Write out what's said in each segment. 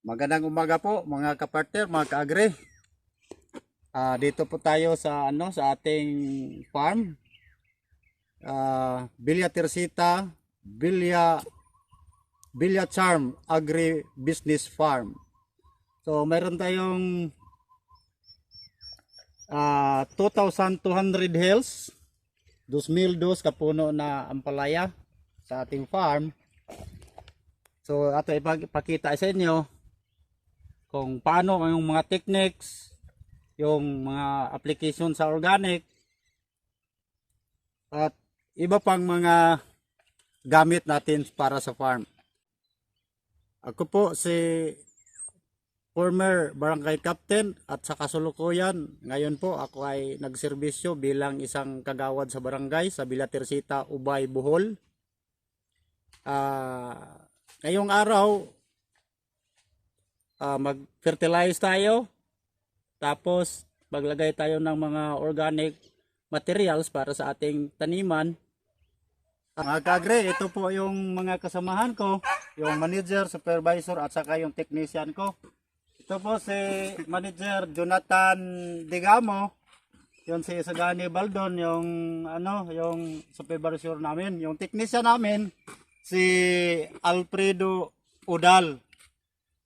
Magandang umaga po mga kapartner, mga kaagri. Dito po tayo sa sa ating farm. Villa Teresita, Villa Charm Agri Business Farm. So mayroon tayong 2,200 hills, 2,002 kapuno na ampalaya sa ating farm. So ato ipakita sa inyo kung paano yung mga techniques, yung mga application sa organic at iba pang mga gamit natin para sa farm. Ako po si former barangay captain at sa kasulukuyan. Ngayon po ako ay nagserbisyo bilang isang kagawad sa barangay sa Villa Teresita, Ubay, Bohol. Ngayong araw mag-fertilize tayo, tapos maglagay tayo ng mga organic materials para sa ating taniman. Mga kaagri, ito po yung mga kasamahan ko, yung manager, supervisor at saka yung technician ko. Ito po si Manager Jonathan Digamo, yun si Sagani Baldon, yung supervisor namin. Yung technician namin si Alfredo Udal.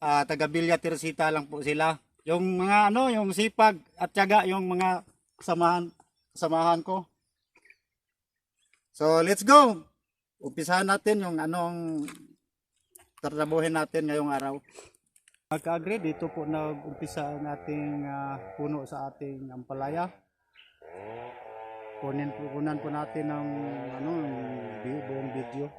Taga Villa Teresita lang po sila. Yung mga yung sipag at tiyaga yung mga samahan ko. So let's go. Umpisahan natin yung anong trabahuhin natin ngayong araw. Mag-agree dito po nag-umpisa ang ating puno sa ating ampalaya. Kunan po natin ng buong video.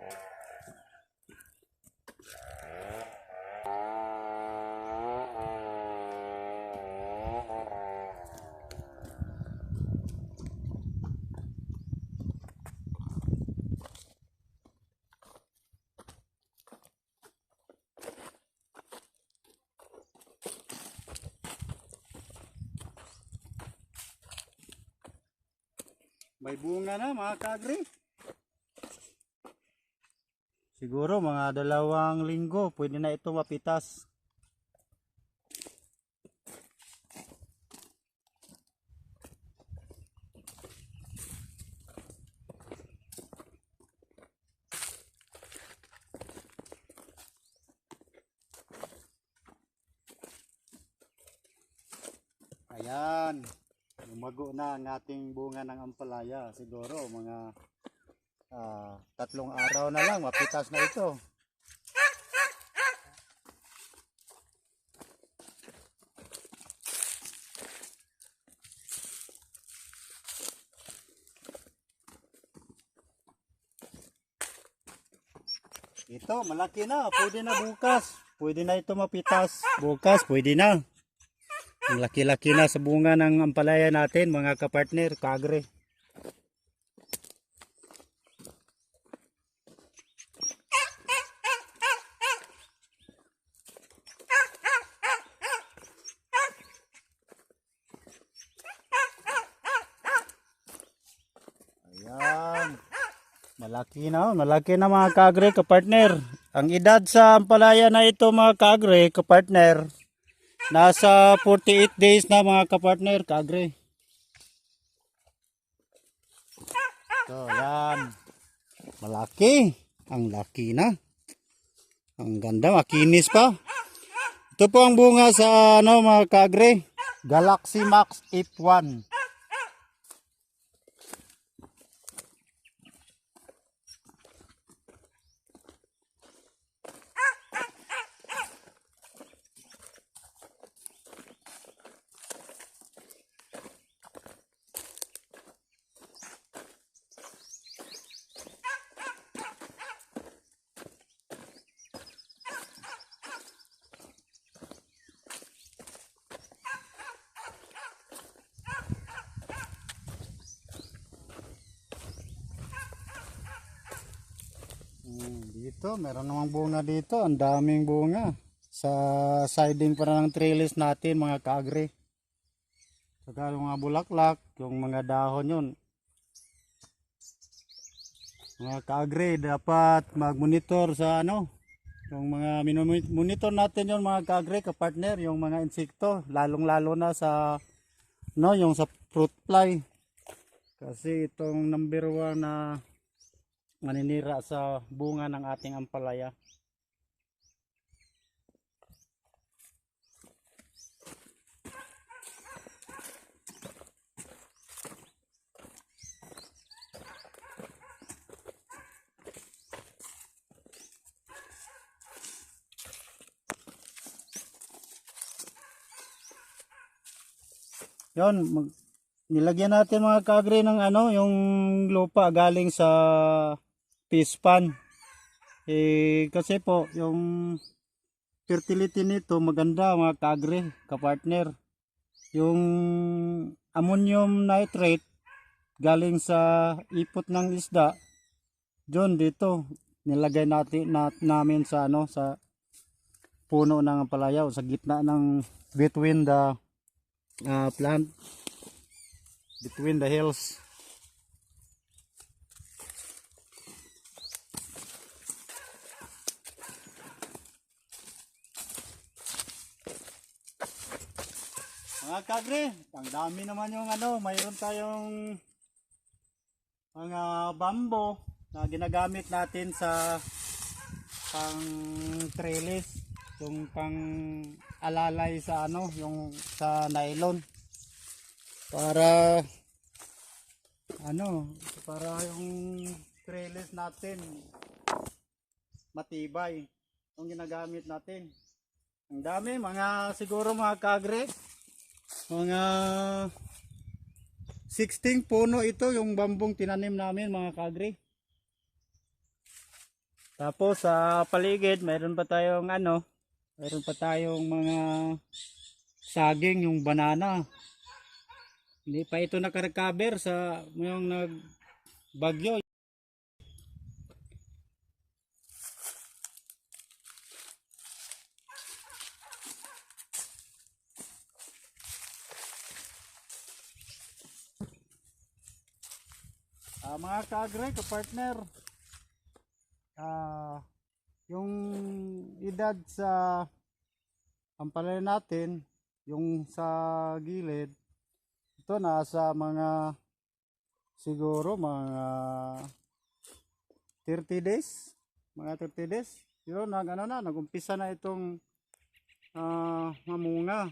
May bunga na mga kaagri. Siguro mga 2 linggo pwede na ito mapitas. Ayan. Lumago na ang ating bunga ng ampalaya. Siguro mga 3 araw na lang mapitas na ito. Ito malaki na, pwede na bukas. Pwede na ito mapitas. Bukas pwede na. Ang laki-laki na sa bunga ng ampalaya natin mga kapartner, kaagri. Ayan. Malaki na mga kaagri, kapartner. Ang edad sa ampalaya na ito mga kaagri, kapartner, nasa 48 days na mga kapartner, kaagri. So, yan. Malaki. Ang laki na. Ang ganda, makinis pa. Ito po ang bunga sa mga kaagri. Galaxy Max F1. Dito, meron namang bunga dito. Ang daming bunga. Sa siding para ng trellis natin mga kaagri. Saka yung mga bulaklak, yung mga dahon yun. Mga kaagri, dapat mag-monitor sa Yung mga monitor natin yung mga kagre, kapartner, yung mga insekto, lalong-lalo na sa no, yung sa fruit fly. Kasi itong number 1 na maninira sa bunga ng ating ampalaya. Yon, nilagyan natin mga kagre ng ano, yung lupa galing sa fish pan. Kasi po, yung fertility nito maganda mga kagre, kapartner. Yung ammonium nitrate galing sa ipot ng isda, John, dito nilagay namin sa ano, sa puno ng ampalaya o sa gitna ng between the plant, between the hills. Mga kagre, ang dami naman yung ano, mayroon tayong mga bambo na ginagamit natin sa pang trellis, yung pang alalay sa ano, yung sa nylon, para ano, para yung trellis natin matibay, yung ginagamit natin. Ang dami, mga siguro mga kagre, mga 16 puno ito yung bambong tinanim namin mga kagre. Tapos sa paligid mayroon pa tayong ano, mayroon pa tayong mga saging, yung banana. Hindi pa ito nakarecover sa yung nagbagyo. Mga kagre, kapartner, yung edad sa ampalaya natin, yung sa gilid, ito nasa mga siguro mga 30 days, mga 30 days. Yun, nagumpisa na itong mamunga.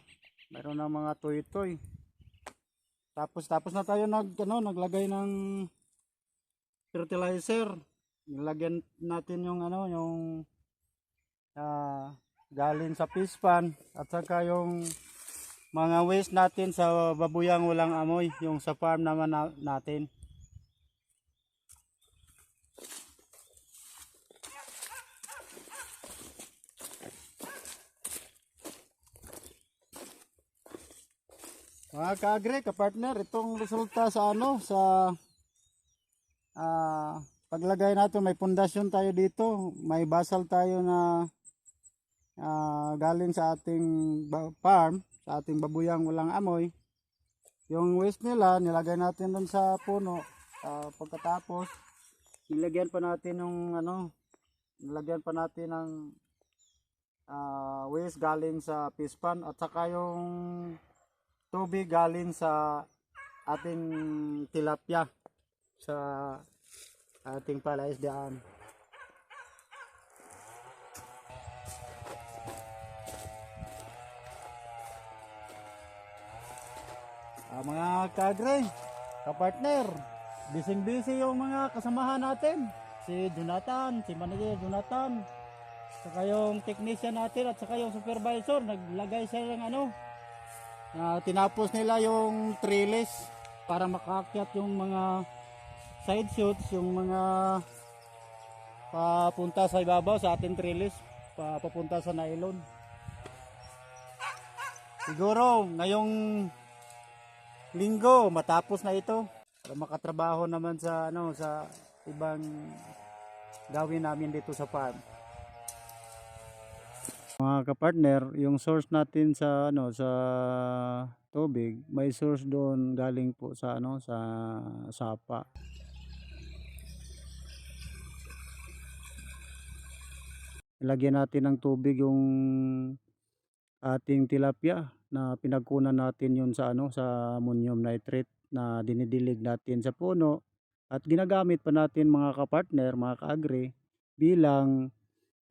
Mayroon na mga toy-toy. Tapos na tayo naglagay ng fertilizer. Nilagyan natin yung galing sa fish pan at saka yung mga waste natin sa babuyang walang amoy, yung sa farm naman natin. Mga kaagre, kapartner, itong resulta sa paglagay natin, may pundasyon tayo dito, may basal tayo na galing sa ating farm, sa ating babuyang walang amoy. Yung waste nila nilagay natin dun sa puno. Pagkatapos nilagyan pa natin ng waste galing sa fish pan at saka yung tubig galing sa ating tilapia sa ating palaisdaan. Mga kagre, kapartner, busy yung mga kasamahan natin, si Jonathan, si Manager Jonathan, saka yung technician natin at saka yung supervisor. Naglagay sila ng tinapos nila yung trellis para makaakyat yung mga side shoots, yung mga papunta sa ibabaw sa ating trellis, papunta sa nylon. Siguro ngayong linggo matapos na ito para makatrabaho naman sa sa ibang gawin namin dito sa farm. Mga kapartner, yung source natin sa sa tubig, may source doon galing po sa sa sapa. Ilagyan natin ng tubig yung ating tilapia na pinagkunan natin yun sa ano, sa ammonium nitrate na dinidilig natin sa puno at ginagamit pa natin mga kapartner, mga kaagri bilang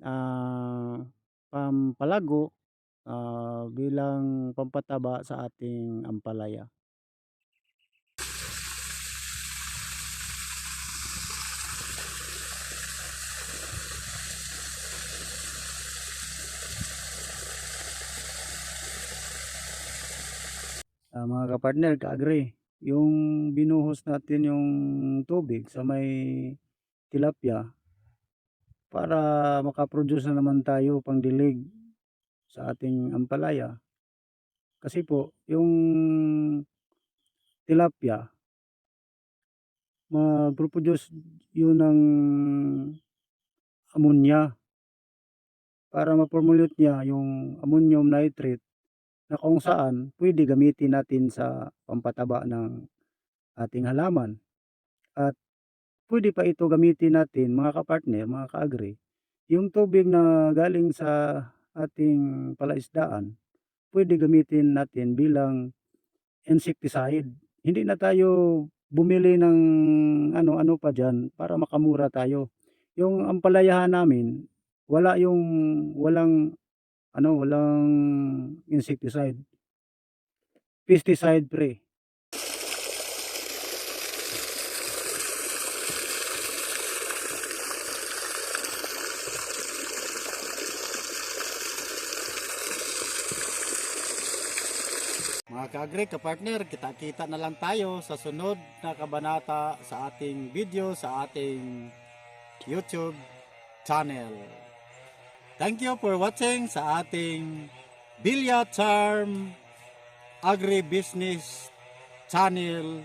ah, pampalago, bilang pampataba sa ating ampalaya. Mga kapartner, ka-agree, yung binuhos natin yung tubig sa may tilapia para makaproduce na naman tayo pangdilig sa ating ampalaya. Kasi po, yung tilapia, mag-produce yun ng ammonia para ma-formulate niya yung ammonium nitrate na kung saan pwede gamitin natin sa pampataba ng ating halaman. At pwede pa ito gamitin natin mga kapartner, mga kaagri, yung tubig na galing sa ating palaisdaan, pwede gamitin natin bilang insecticide. Hindi na tayo bumili ng ano-ano pa dyan para makamura tayo. Yung ampalayahan namin, walang walang insecticide. Pesticide free. Mga ka-agri, ka-partner, kita-kita na lang tayo sa sunod na kabanata sa ating video sa ating YouTube channel. Thank you for watching sa ating Bilya Charm Agribusiness Channel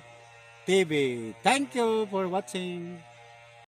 TV. Thank you for watching.